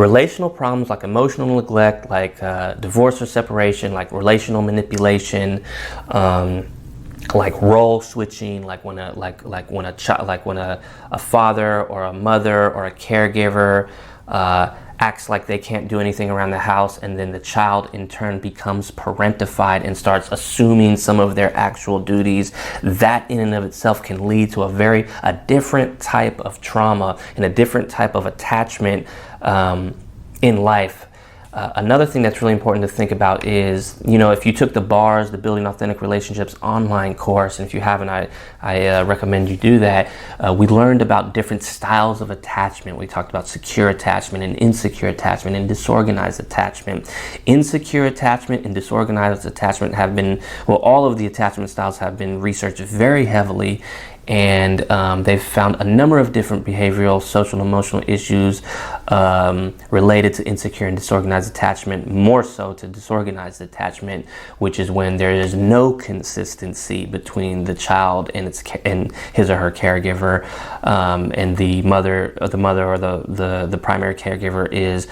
Relational problems like emotional neglect, like divorce or separation, like relational manipulation, like role switching, like when a father or a mother or a caregiver acts like they can't do anything around the house, and then the child in turn becomes parentified and starts assuming some of their actual duties. That in and of itself can lead to a different type of trauma and a different type of attachment in life. Another thing that's really important to think about is, if you took the BARS, the Building Authentic Relationships online course, and if you haven't, I recommend you do that. We learned about different styles of attachment. We talked about secure attachment and insecure attachment and disorganized attachment. Insecure attachment and disorganized attachment all of the attachment styles have been researched very heavily, and they've found a number of different behavioral, social, and emotional issues related to insecure and disorganized attachment, more so to disorganized attachment, which is when there is no consistency between the child and his or her caregiver, and the mother or the primary caregiver is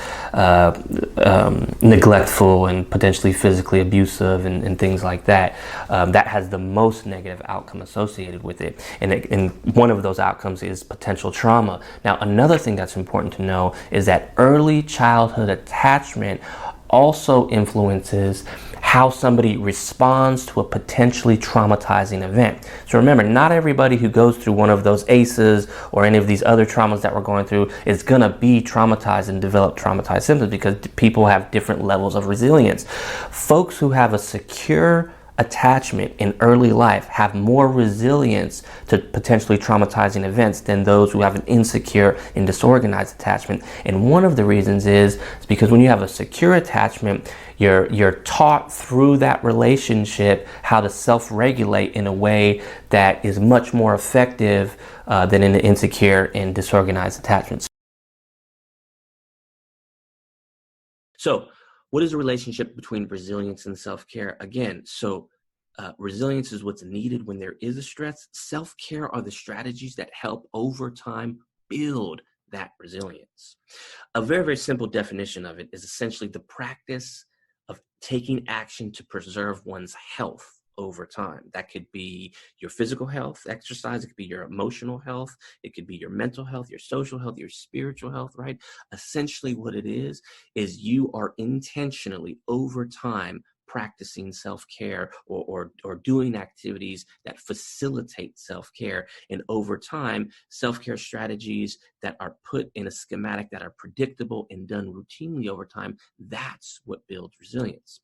neglectful and potentially physically abusive and things like that. That has the most negative outcome associated with it. And one of those outcomes is potential trauma. Now, another thing that's important to know is that early childhood attachment also influences how somebody responds to a potentially traumatizing event. So remember, not everybody who goes through one of those ACEs or any of these other traumas that we're going through is going to be traumatized and develop traumatized symptoms, because people have different levels of resilience. Folks who have a secure attachment in early life have more resilience to potentially traumatizing events than those who have an insecure and disorganized attachment. And one of the reasons is because when you have a secure attachment, you're taught through that relationship how to self-regulate in a way that is much more effective than in an insecure and disorganized attachment. So what is the relationship between resilience and self-care? Again, resilience is what's needed when there is a stress. Self-care are the strategies that help over time build that resilience. A very, very simple definition of it is essentially the practice of taking action to preserve one's health over time. That could be your physical health, exercise. It could be your emotional health. It could be your mental health, your social health, your spiritual health, right? Essentially what it is you are intentionally over time practicing self-care or doing activities that facilitate self-care. And over time, self-care strategies that are put in a schematic that are predictable and done routinely over time, that's what builds resilience.